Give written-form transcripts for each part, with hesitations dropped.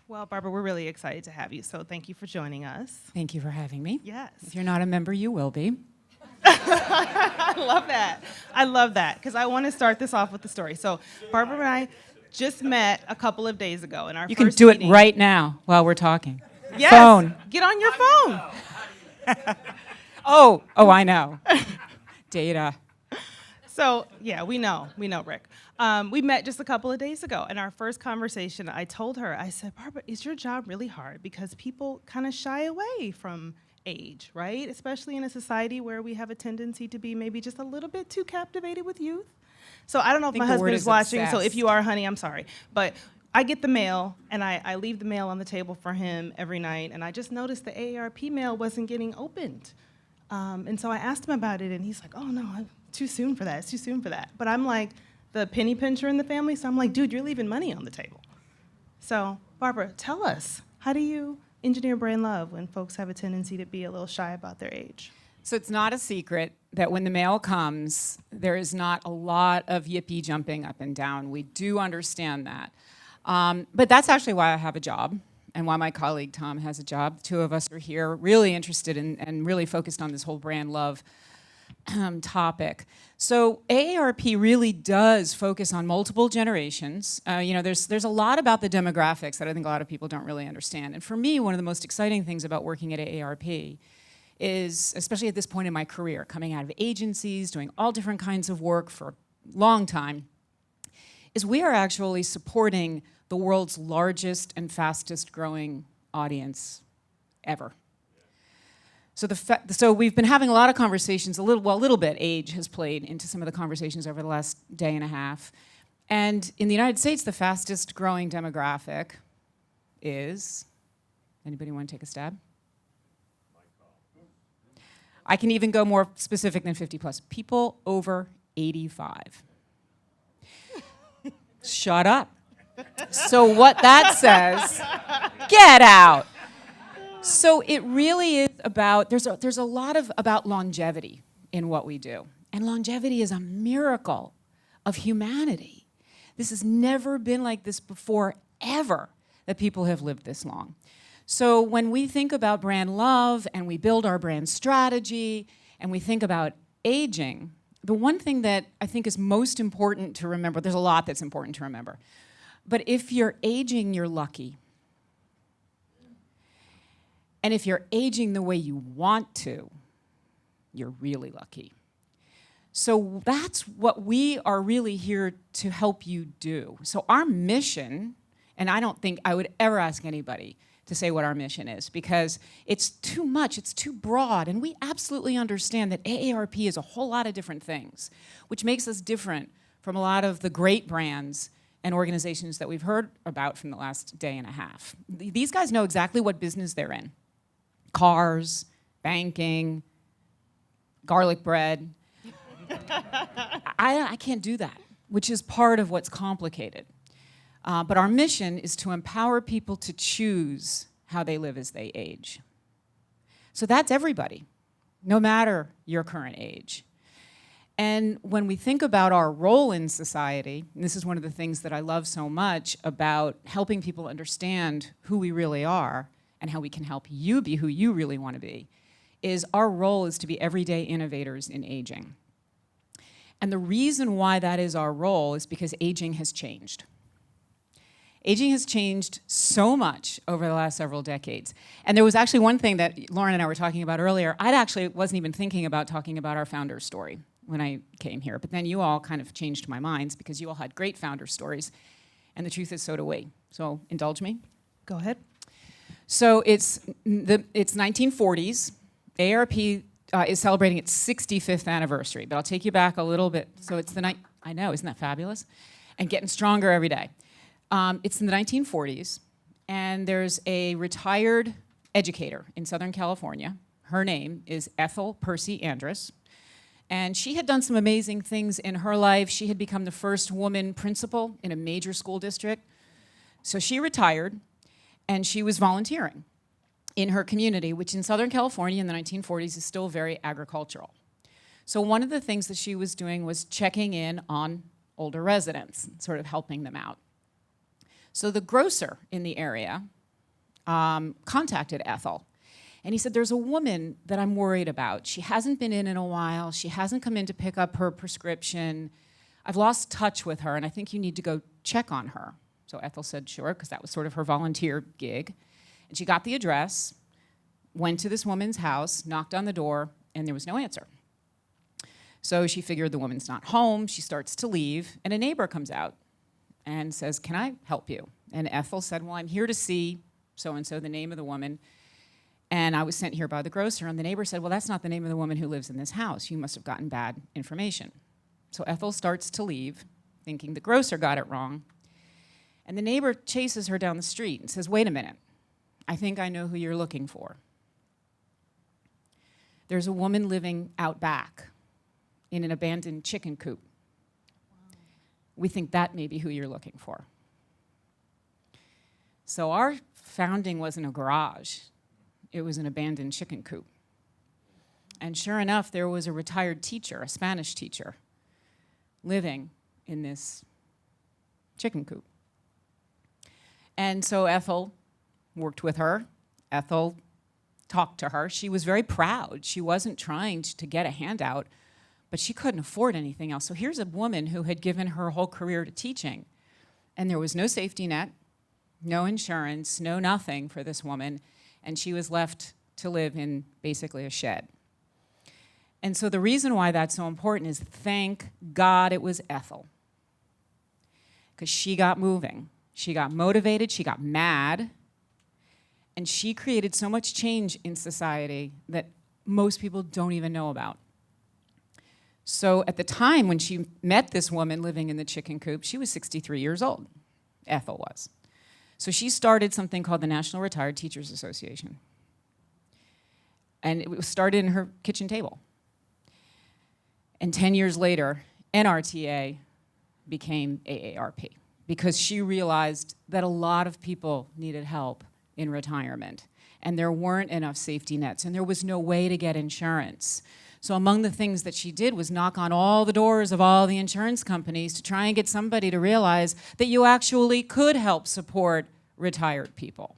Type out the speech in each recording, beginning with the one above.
Well, Barbara, we're really excited to have you, so thank you for joining us. Thank you for having me. Yes. If you're not a member, you will be. I love that. I love that, because I want to start this off with the story. So Barbara and I just met a couple of days ago in our You first can do meeting. it right now while we're talking. Yes. Phone. Get on your phone. Oh, I know. Data. So, yeah, we know, Rick. We met just a couple of days ago. In our first conversation, I told her, I said, Barbara, is your job really hard? Because people kind of shy away from age, right? Especially in a society where we have a tendency to be maybe just a little bit too captivated with youth. So I don't know if my husband is watching, so if you are, honey, I'm sorry. But I get the mail, and I leave the mail on the table for him every night, and I just noticed the AARP mail wasn't getting opened. And so I asked him about it, and he's like, oh, no, too soon for that. It's too soon for that. But I'm like the penny pincher in the family, so I'm like, dude, you're leaving money on the table. So, Barbara, tell us, how do you engineer brand love when folks have a tendency to be a little shy about their age? So it's not a secret that when the mail comes, there is not a lot of yippee jumping up and down. We do understand that. But that's actually why I have a job and why my colleague Tom has a job. The two of us are here really interested in and really focused on this whole brand love topic. So AARP really does focus on multiple generations. There's a lot about the demographics that I think a lot of people don't really understand. And for me, one of the most exciting things about working at AARP is, especially at this point in my career, coming out of agencies, doing all different kinds of work for a long time, is we are actually supporting the world's largest and fastest growing audience ever. So we've been having a lot of conversations, a little bit age has played into some of the conversations over the last day and a half. And in the United States, the fastest growing demographic is, anybody want to take a stab? I can even go more specific than 50 plus. People over 85. Shut up. So what that says, get out. So it really is about, there's a lot about longevity in what we do. And longevity is a miracle of humanity. This has never been like this before, ever, that people have lived this long. So when we think about brand love and we build our brand strategy and we think about aging, the one thing that I think is most important to remember, there's a lot that's important to remember, but if you're aging, you're lucky. And if you're aging the way you want to, you're really lucky. So that's what we are really here to help you do. So our mission, and I don't think I would ever ask anybody to say what our mission is, because it's too much, it's too broad, and we absolutely understand that AARP is a whole lot of different things, which makes us different from a lot of the great brands and organizations that we've heard about from the last day and a half. These guys know exactly what business they're in. Cars, banking, garlic bread. I can't do that, which is part of what's complicated. But our mission is to empower people to choose how they live as they age. So that's everybody, no matter your current age. And when we think about our role in society, and this is one of the things that I love so much about helping people understand who we really are and how we can help you be who you really want to be, is our role is to be everyday innovators in aging. And the reason why that is our role is because aging has changed. Aging has changed so much over the last several decades. And there was actually one thing that Lauren and I were talking about earlier. I actually wasn't even thinking about talking about our founder story when I came here. But then you all kind of changed my minds because you all had great founder stories. And the truth is, so do we. So indulge me. Go ahead. So it's 1940s. AARP is celebrating its 65th anniversary. But I'll take you back a little bit. So it's the night. I know, isn't that fabulous? And getting stronger every day. It's in the 1940s, and there's a retired educator in Southern California. Her name is Ethel Percy Andrus, and she had done some amazing things in her life. She had become the first woman principal in a major school district. So she retired, and she was volunteering in her community, which in Southern California in the 1940s is still very agricultural. So one of the things that she was doing was checking in on older residents, sort of helping them out. So the grocer in the area contacted Ethel. And he said, there's a woman that I'm worried about. She hasn't been in a while. She hasn't come in to pick up her prescription. I've lost touch with her, and I think you need to go check on her. So Ethel said, sure, because that was sort of her volunteer gig. And she got the address, went to this woman's house, knocked on the door, and there was no answer. So she figured the woman's not home. She starts to leave, and a neighbor comes out and says, can I help you? And Ethel said, well, I'm here to see so-and-so, the name of the woman, and I was sent here by the grocer. And the neighbor said, well, that's not the name of the woman who lives in this house. You must have gotten bad information. So Ethel starts to leave, thinking the grocer got it wrong. And the neighbor chases her down the street and says, wait a minute, I think I know who you're looking for. There's a woman living out back in an abandoned chicken coop. Wow. We think that may be who you're looking for. So our founding wasn't a garage. It was an abandoned chicken coop. And sure enough, there was a retired teacher, a Spanish teacher, living in this chicken coop. And so Ethel worked with her. Ethel talked to her. She was very proud. She wasn't trying to get a handout, but she couldn't afford anything else. So here's a woman who had given her whole career to teaching, and there was no safety net, no insurance, no nothing for this woman, and she was left to live in basically a shed. And so the reason why that's so important is thank God it was Ethel, because she got moving. She got motivated, she got mad, and she created so much change in society that most people don't even know about. So at the time when she met this woman living in the chicken coop, she was 63 years old, Ethel was. So she started something called the National Retired Teachers Association. And it was started in her kitchen table. And 10 years later, NRTA became AARP because she realized that a lot of people needed help in retirement, and there weren't enough safety nets, and there was no way to get insurance. So among the things that she did was knock on all the doors of all the insurance companies to try and get somebody to realize that you actually could help support retired people.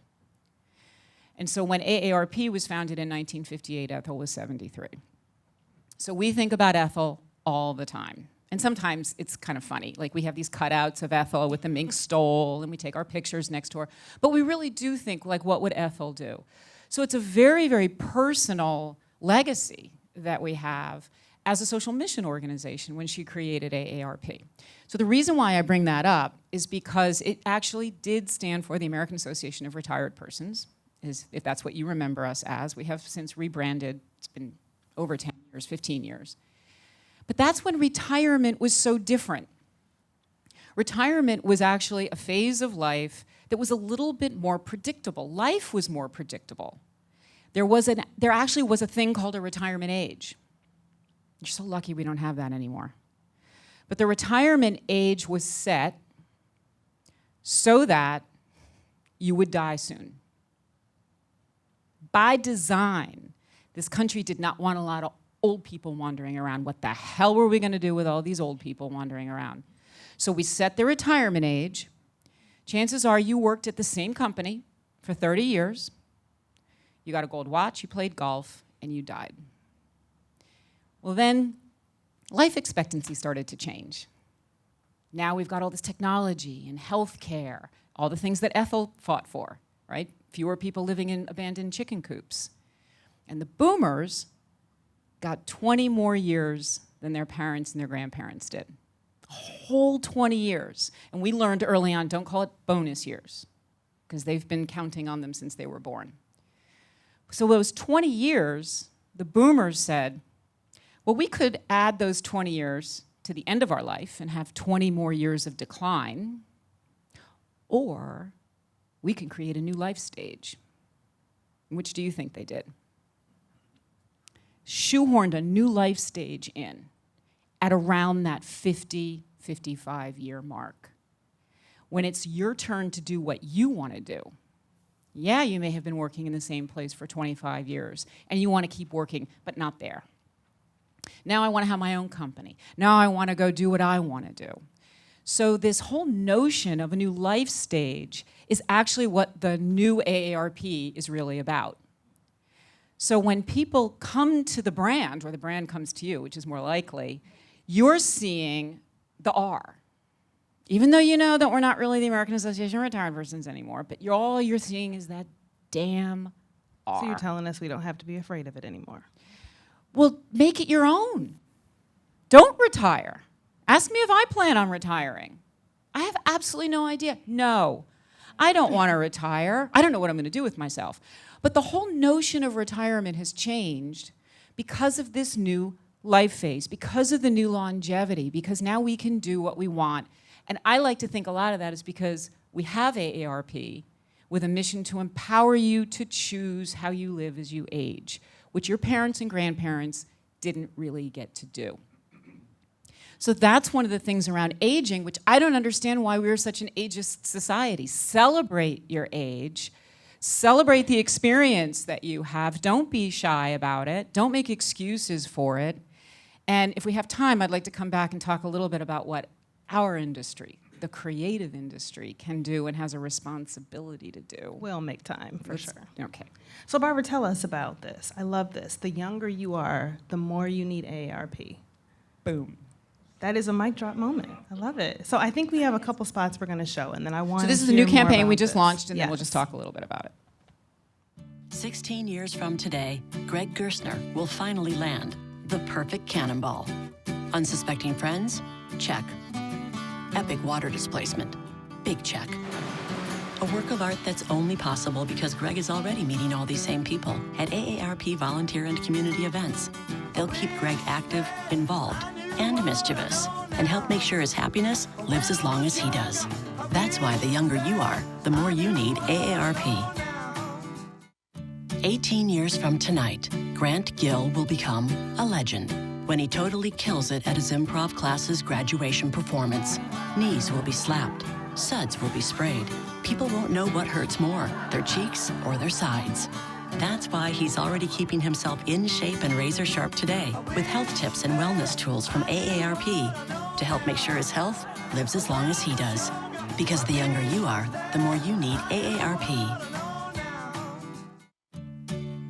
And so when AARP was founded in 1958, Ethel was 73. So we think about Ethel all the time. And sometimes it's kind of funny. Like we have these cutouts of Ethel with the mink stole, and we take our pictures next to her. But we really do think, like, what would Ethel do? So it's a very, very personal legacy that we have as a social mission organization when she created AARP. So the reason why I bring that up is because it actually did stand for the American Association of Retired Persons, if that's what you remember us as. We have since rebranded. It's been over 10 years, 15 years. But that's when retirement was so different. Retirement was actually a phase of life that was a little bit more predictable. Life was more predictable. There actually was a thing called a retirement age. You're so lucky we don't have that anymore. But the retirement age was set so that you would die soon. By design, this country did not want a lot of old people wandering around. What the hell were we going to do with all these old people wandering around? So we set the retirement age. Chances are you worked at the same company for 30 years. You got a gold watch, you played golf, and you died. Well, then life expectancy started to change. Now we've got all this technology and healthcare, all the things that Ethel fought for, right? Fewer people living in abandoned chicken coops. And the boomers got 20 more years than their parents and their grandparents did. A whole 20 years. And we learned early on, don't call it bonus years, because they've been counting on them since they were born. So those 20 years, the boomers said, well, we could add those 20 years to the end of our life and have 20 more years of decline, or we can create a new life stage. Which do you think they did? Shoehorned a new life stage in at around that 50, 55-year mark. When it's your turn to do what you want to do. Yeah, you may have been working in the same place for 25 years, and you want to keep working, but not there. Now I want to have my own company. Now I want to go do what I want to do. So this whole notion of a new life stage is actually what the new AARP is really about. So when people come to the brand, or the brand comes to you, which is more likely, you're seeing the R. Even though you know that we're not really the American Association of Retired Persons anymore, but all you're seeing is that damn R. So you're telling us we don't have to be afraid of it anymore. Well, make it your own. Don't retire. Ask me if I plan on retiring. I have absolutely no idea. No, I don't want to retire. I don't know what I'm going to do with myself. But the whole notion of retirement has changed because of this new life phase, because of the new longevity, because now we can do what we want. And I like to think a lot of that is because we have AARP with a mission to empower you to choose how you live as you age, which your parents and grandparents didn't really get to do. So that's one of the things around aging, which I don't understand why we're such an ageist society. Celebrate your age. Celebrate the experience that you have. Don't be shy about it. Don't make excuses for it. And if we have time, I'd like to come back and talk a little bit about what our industry, the creative industry, can do and has a responsibility to do. We'll make time, for sure. Okay. So Barbara, tell us about this. I love this. The younger you are, the more you need AARP. Boom. That is a mic drop moment. I love it. So I think we have a couple spots we're going to show, and then I want So to this is a new hear more campaign we about just this. launched, and then we'll Yes. just talk a little bit about it. 16 years from today, Greg Gerstner will finally land the perfect cannonball. Unsuspecting friends? Check. Epic water displacement? Big check. A work of art that's only possible because Greg is already meeting all these same people at AARP volunteer and community events. They'll keep Greg active, involved, and mischievous, and help make sure his happiness lives as long as he does. That's why the younger you are, the more you need AARP. 18 years from tonight, Grant Gill will become a legend when he totally kills it at his improv class's graduation performance. Knees will be slapped, suds will be sprayed. People won't know what hurts more, their cheeks or their sides. That's why he's already keeping himself in shape and razor sharp today with health tips and wellness tools from AARP to help make sure his health lives as long as he does. Because the younger you are, the more you need AARP.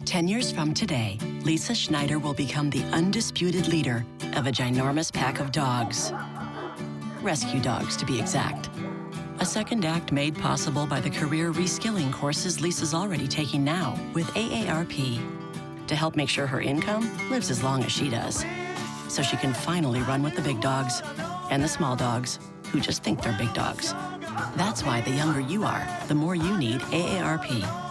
10 years from today, Lisa Schneider will become the undisputed leader of a ginormous pack of dogs. Rescue dogs, to be exact. A second act made possible by the career reskilling courses Lisa's already taking now with AARP to help make sure her income lives as long as she does, so she can finally run with the big dogs and the small dogs who just think they're big dogs. That's why the younger you are, the more you need AARP.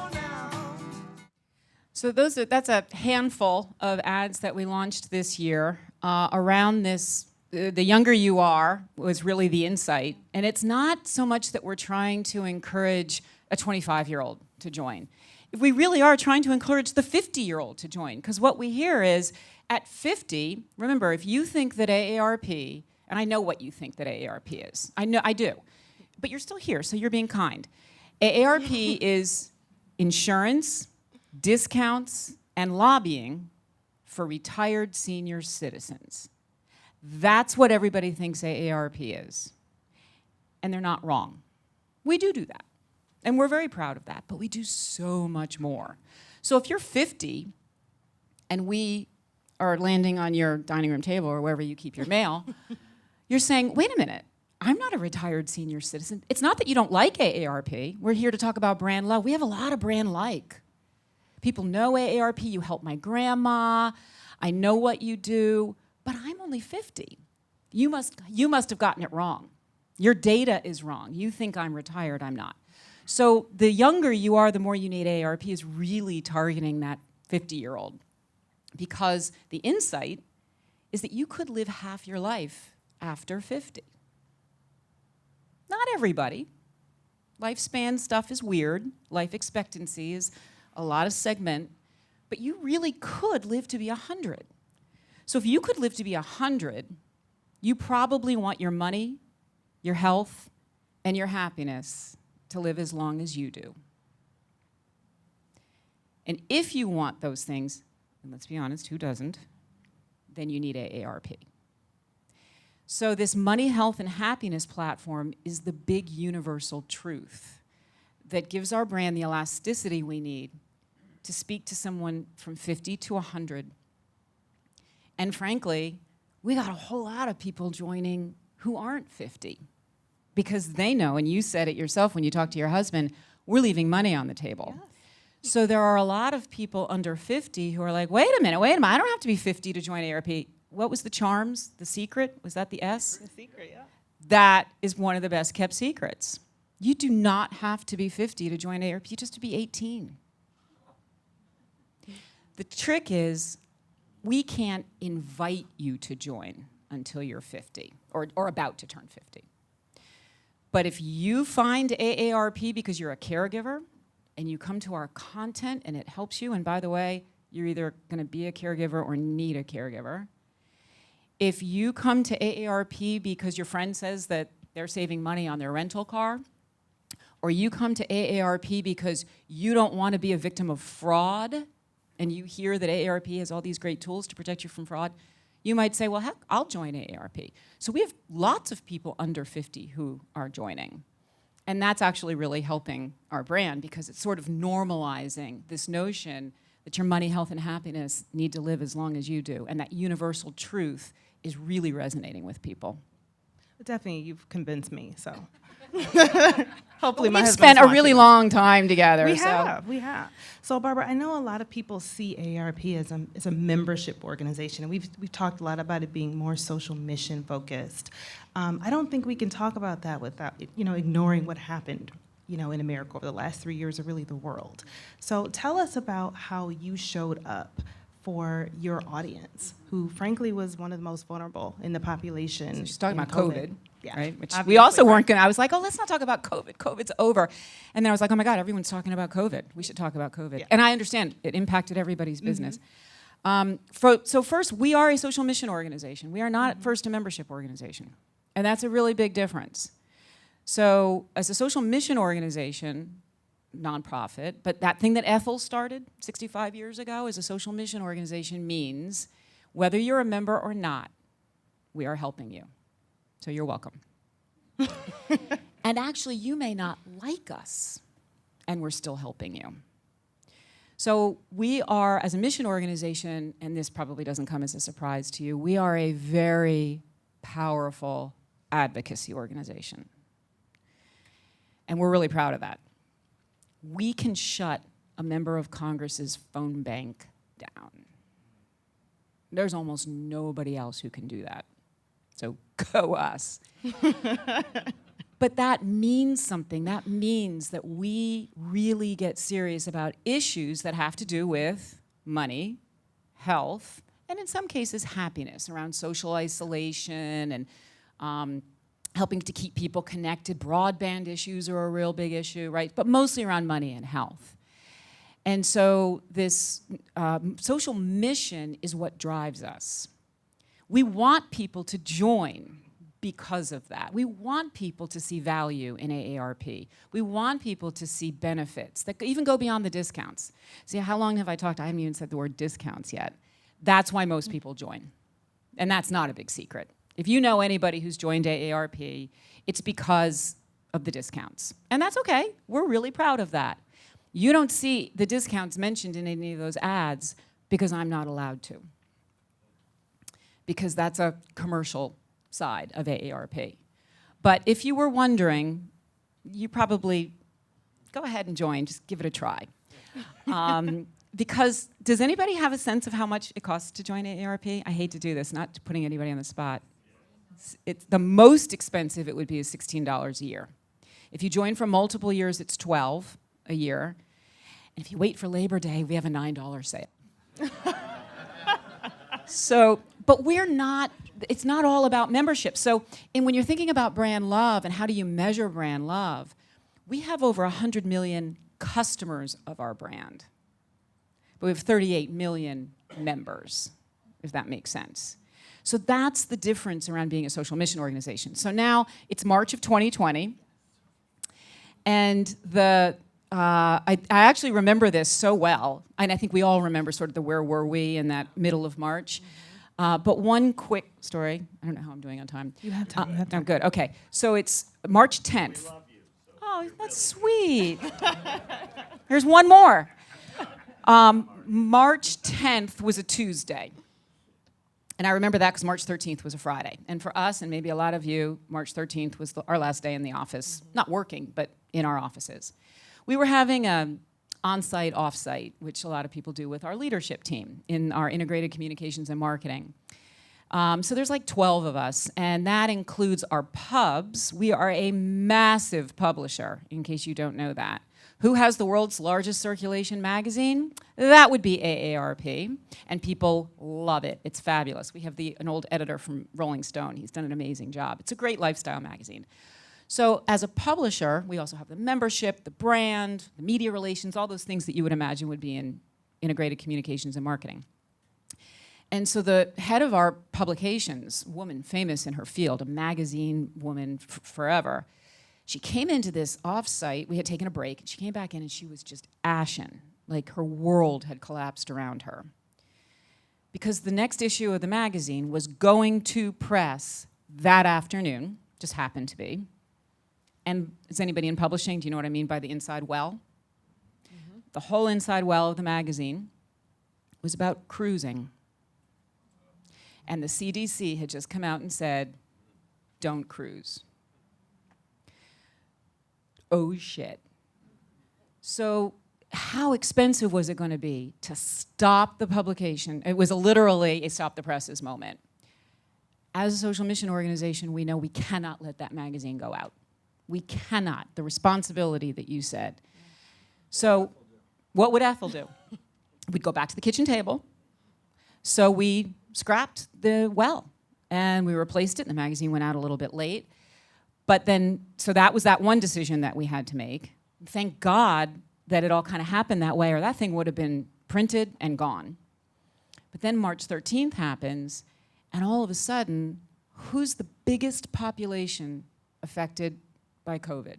So that's a handful of ads that we launched this year around this. The younger you are was really the insight. And it's not so much that we're trying to encourage a 25-year-old to join. We really are trying to encourage the 50-year-old to join. Because what we hear is, at 50, remember, if you think that AARP, and I know what you think that AARP is. I do. But you're still here, so you're being kind. AARP is insurance, discounts, and lobbying for retired senior citizens. That's what everybody thinks AARP is. And they're not wrong. We do that. And we're very proud of that, but we do so much more. So if you're 50 and we are landing on your dining room table or wherever you keep your mail, you're saying, wait a minute, I'm not a retired senior citizen. It's not that you don't like AARP. We're here to talk about brand love. We have a lot of brand like. People know AARP, you help my grandma, I know what you do, but I'm only 50. You must have gotten it wrong. Your data is wrong. You think I'm retired, I'm not. So the younger you are, the more you need AARP is really targeting that 50-year-old. Because the insight is that you could live half your life after 50. Not everybody. Lifespan stuff is weird. Life expectancy is a lot of segment. But you really could live to be 100. So if you could live to be 100, you probably want your money, your health, and your happiness to live as long as you do. And if you want those things, and let's be honest, who doesn't, then you need AARP. So this money, health, and happiness platform is the big universal truth that gives our brand the elasticity we need to speak to someone from 50 to 100. And frankly, we got a whole lot of people joining who aren't 50 because they know, and you said it yourself when you talked to your husband, we're leaving money on the table. Yes. So there are a lot of people under 50 who are like, wait a minute, I don't have to be 50 to join AARP. What was the charms, the secret? Was that the S? The secret, yeah. That is one of the best kept secrets. You do not have to be 50 to join AARP, you just have to be 18. The trick is, we can't invite you to join until you're 50 or about to turn 50. But if you find AARP because you're a caregiver and you come to our content and it helps you, and by the way, you're either going to be a caregiver or need a caregiver. If you come to AARP because your friend says that they're saving money on their rental car, or you come to AARP because you don't want to be a victim of fraud, and you hear that AARP has all these great tools to protect you from fraud, you might say, well, heck, I'll join AARP. So we have lots of people under 50 who are joining. And that's actually really helping our brand because it's sort of normalizing this notion that your money, health, and happiness need to live as long as you do. And that universal truth is really resonating with people. Definitely, you've convinced me, so. Hopefully my we've husband's spent a really watching. long time together. We have. So Barbara, I know a lot of people see AARP as a membership organization, and we've talked a lot about it being more social mission focused. I don't think we can talk about that without ignoring what happened in America over the last 3 years, or really the world. So tell us about how you showed up for your audience, who frankly was one of the most vulnerable in the population. So she's talking about COVID. Yeah, right? Which obviously, we also weren't right? going to, I was like, oh, let's not talk about COVID. COVID's over. And then I was like, oh my God, everyone's talking about COVID. We should talk about COVID. Yeah. And I understand it impacted everybody's business. So first, we are a social mission organization. We are not first a membership organization. And that's a really big difference. So as a social mission organization, nonprofit, but that thing that Ethel started 65 years ago as a social mission organization means whether you're a member or not, we are helping you. So you're welcome. And actually, you may not like us, and we're still helping you. So we are, as a mission organization, and this probably doesn't come as a surprise to you, we are a very powerful advocacy organization. And we're really proud of that. We can shut a member of Congress's phone bank down. There's almost nobody else who can do that. So go us. But that means something. That means that we really get serious about issues that have to do with money, health, and in some cases happiness around social isolation and helping to keep people connected. Broadband issues are a real big issue, right? But mostly around money and health. And so this social mission is what drives us. We want people to join because of that. We want people to see value in AARP. We want people to see benefits that even go beyond the discounts. See, how long have I talked? I haven't even said the word discounts yet. That's why most people join. And that's not a big secret. If you know anybody who's joined AARP, it's because of the discounts. And that's okay. We're really proud of that. You don't see the discounts mentioned in any of those ads because I'm not allowed to. Because that's a commercial side of AARP. But if you were wondering, you probably go ahead and join. Just give it a try. Because does anybody have a sense of how much it costs to join AARP? I hate to do this, not putting anybody on the spot. It's the most expensive it would be is $16 a year. If you join for multiple years, it's $12 a year. And if you wait for Labor Day, we have a $9 sale. So, but we're not, it's not all about membership. So, and when you're thinking about brand love and how do you measure brand love, we have over 100 million customers of our brand. But we have 38 million members, if that makes sense. So that's the difference around being a social mission organization. So now it's March of 2020, and I actually remember this so well, and I think we all remember sort of the where were we in that middle of March. But one quick story. I don't know how I'm doing on time. You have time. You have I'm time. good. Okay. So it's March 10th. We love you, so oh, that's sweet. There's one more. March 10th was a Tuesday. And I remember that because March 13th was a Friday. And for us, and maybe a lot of you, March 13th was our last day in the office. Not working, but in our offices. We were having an on-site, off-site, which a lot of people do with our leadership team in our integrated communications and marketing. So there's like 12 of us, and that includes our pubs. We are a massive publisher, in case you don't know that. Who has the world's largest circulation magazine? That would be AARP, and people love it. It's fabulous. We have an old editor from Rolling Stone. He's done an amazing job. It's a great lifestyle magazine. So as a publisher, we also have the membership, the brand, the media relations, all those things that you would imagine would be in integrated communications and marketing. And so the head of our publications, woman famous in her field, a magazine woman forever, she came into this off-site. We had taken a break, and she came back in, and she was just ashen, like her world had collapsed around her. Because the next issue of the magazine was going to press that afternoon, just happened to be. And is anybody in publishing? Do you know what I mean by the inside well? Mm-hmm. The whole inside well of the magazine was about cruising. And the CDC had just come out and said, don't cruise. Oh, shit. So how expensive was it going to be to stop the publication? It was literally a stop the presses moment. As a social mission organization, we know we cannot let that magazine go out. We cannot. The responsibility that you said. So what would Ethel do? We'd go back to the kitchen table. So we scrapped the well, and we replaced it, and the magazine went out a little bit late. But then, so that was that one decision that we had to make. Thank God that it all kind of happened that way, or that thing would have been printed and gone. But then March 13th happens, and all of a sudden, who's the biggest population affected by COVID?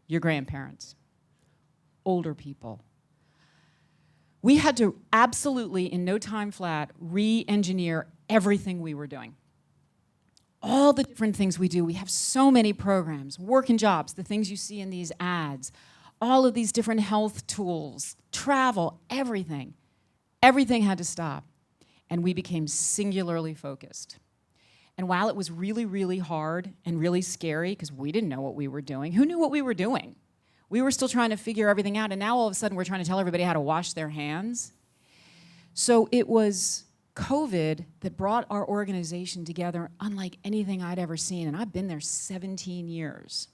Your grandparents, older people. We had to absolutely, in no time flat, re-engineer everything we were doing. All the different things we do. We have so many programs, work and jobs, the things you see in these ads, all of these different health tools, travel, everything. Everything had to stop. And we became singularly focused. And while it was really, really hard and really scary, because we didn't know what we were doing, who knew what we were doing? We were still trying to figure everything out, and now all of a sudden we're trying to tell everybody how to wash their hands. So it was COVID that brought our organization together unlike anything I'd ever seen, and I've been there 17 years.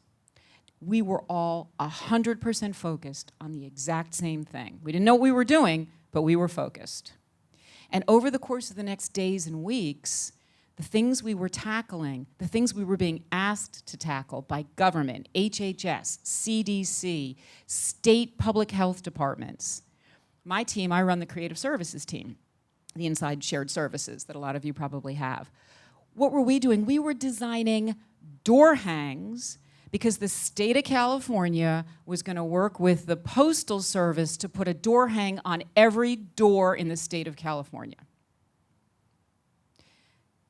We were all 100% focused on the exact same thing. We didn't know what we were doing, but we were focused. And over the course of the next days and weeks, the things we were tackling, the things we were being asked to tackle by government, HHS, CDC, state public health departments. My team, I run the creative services team, the inside shared services that a lot of you probably have. What were we doing? We were designing door hangs because the state of California was going to work with the Postal Service to put a door hang on every door in the state of California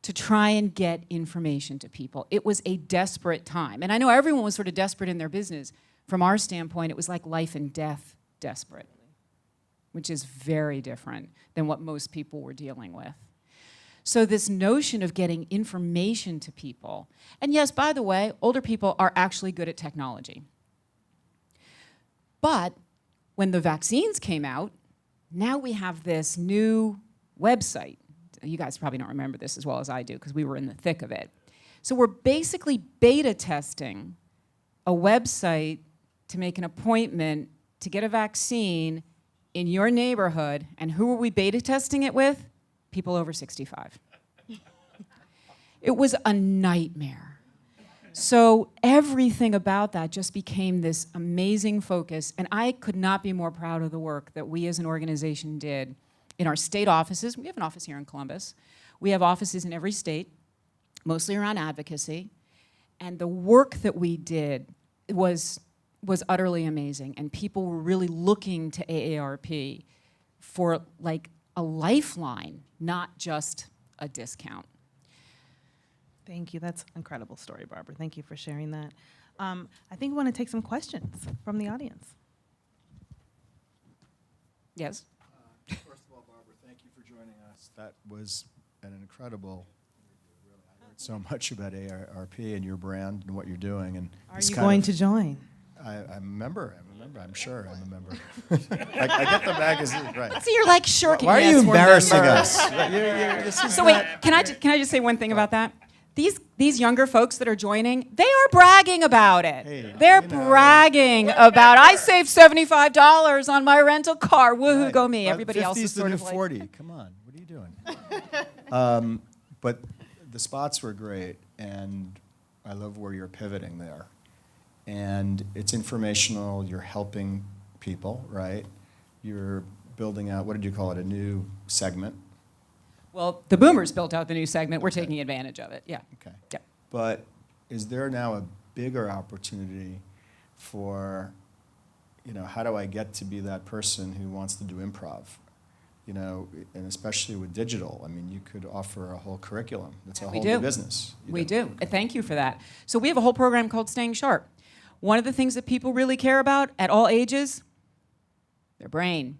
to try and get information to people. It was a desperate time. And I know everyone was sort of desperate in their business. From our standpoint, it was like life and death desperate, which is very different than what most people were dealing with. So this notion of getting information to people, and yes, by the way, older people are actually good at technology. But when the vaccines came out, now we have this new website. You guys probably don't remember this as well as I do because we were in the thick of it. So we're basically beta testing a website to make an appointment to get a vaccine in your neighborhood. And who are we beta testing it with? People over 65. It was a nightmare. So everything about that just became this amazing focus, and I could not be more proud of the work that we as an organization did in our state offices. We have an office here in Columbus. We have offices in every state, mostly around advocacy, and the work that we did was utterly amazing, and people were really looking to AARP for like a lifeline, not just a discount. Thank you. That's an incredible story, Barbara. Thank you for sharing that. I think we want to take some questions from the audience. Yes? First of all, Barbara, thank you for joining us. That was an incredible. I learned so much about AARP and your brand and what you're doing. And Are you going to join? I'm a member. I'm sure I'm a member. I get the magazine, right. So you're like shirking. Why are Yes, you we're embarrassing members. us? This is So wait, not- can I just say one thing about that? These younger folks that are joining, they are bragging about it. Hey, They're you know. bragging about, I saved $75 on my rental car. Woohoo, Right. go me. But Everybody else 50 is the sort new of like, 40. Come on, what are you doing? But the spots were great, and I love where you're pivoting there. And it's informational. You're helping people, right? You're building out, what did you call it, a new segment? well, the boomers built out the new segment. We're taking advantage of it. Yeah. Okay. Yeah. But is there now a bigger opportunity for, how do I get to be that person who wants to do improv? And especially with digital, I mean, you could offer a whole curriculum. That's a We whole do. new business. We do. Thank you for that. So we have a whole program called Staying Sharp. One of the things that people really care about at all ages, their brain.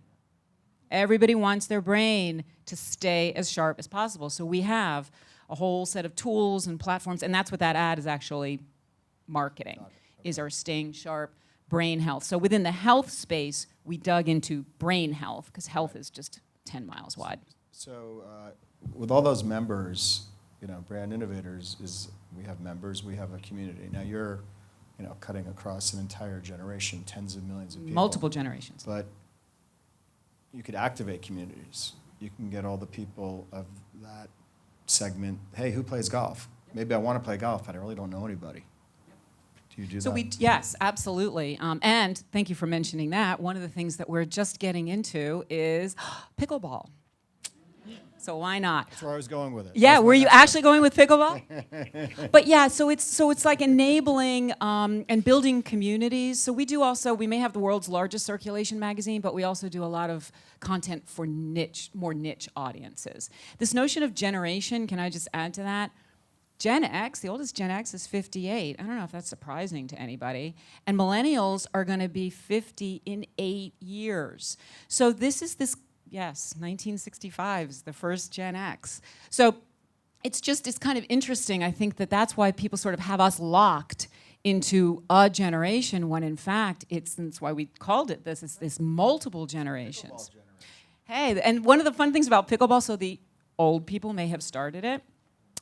Everybody wants their brain to stay as sharp as possible. So we have a whole set of tools and platforms, and that's what that ad is actually marketing, is our Staying Sharp brain health. So within the health space, we dug into brain health, because health is just 10 miles wide. So with all those members, Brand Innovators we have members, we have a community. Now you're, cutting across an entire generation, tens of millions of people. Multiple generations. But you could activate communities. You can get all the people of that segment, hey, who plays golf? Maybe I want to play golf, but I really don't know anybody. Do you do So that? yes, absolutely. And thank you for mentioning that. One of the things that we're just getting into is pickleball. So why not? That's where I was going with it. Yeah, That's were my you next actually going with pickleball? But yeah, so it's like enabling and building communities. So we may have the world's largest circulation magazine, but we also do a lot of content for more niche audiences. This notion of generation, can I just add to that? Gen X, the oldest Gen X is 58. I don't know if that's surprising to anybody. And millennials are going to be 50 in 8 years. So yes, 1965 is the first Gen X. So it's kind of interesting. I think that's why people sort of have us locked into a generation when in fact that's why we called it this. It's this multiple generations. Hey, and one of the fun things about pickleball, so the old people may have started it,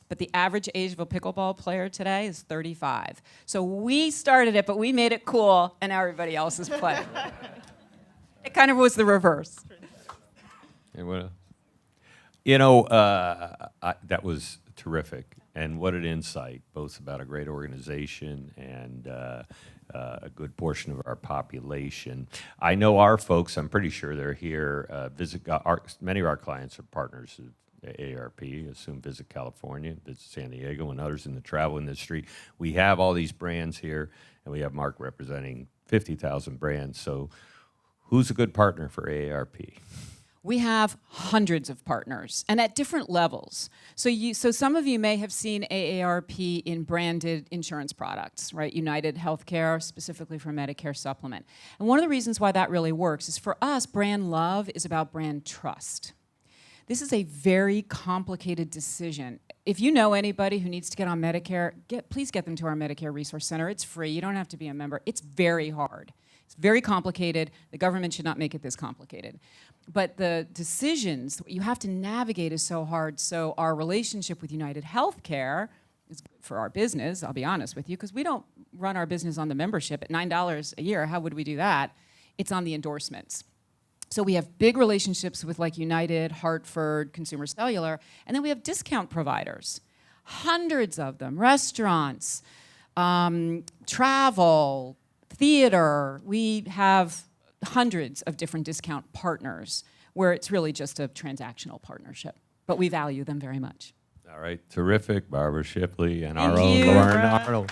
but the average age of a pickleball player today is 35. So we started it, but we made it cool, and now everybody else is playing. It kind of was the reverse. Anyone else? That was terrific, and what an insight, both about a great organization and a good portion of our population. I know our folks, I'm pretty sure they're here, many of our clients are partners of AARP, assume visit California, visit San Diego, and others in the travel industry. We have all these brands here, and we have Mark representing 50,000 brands, so who's a good partner for AARP? We have hundreds of partners, and at different levels. So some of you may have seen AARP in branded insurance products, right? United Healthcare, specifically for Medicare Supplement. And one of the reasons why that really works is for us, brand love is about brand trust. This is a very complicated decision. If you know anybody who needs to get on Medicare, please get them to our Medicare Resource Center. It's free. You don't have to be a member. It's very hard. It's very complicated. The government should not make it this complicated. But the decisions you have to navigate is so hard. So our relationship with United Healthcare is good for our business, I'll be honest with you, because we don't run our business on the membership at $9 a year. How would we do that? It's on the endorsements. So we have big relationships with like United, Hartford, Consumer Cellular, and then we have discount providers, hundreds of them, restaurants, travel, theater. We have hundreds of different discount partners where it's really just a transactional partnership, but we value them very much. All right, terrific, Barbara Shipley and Thank our own you. Lauren Arnold.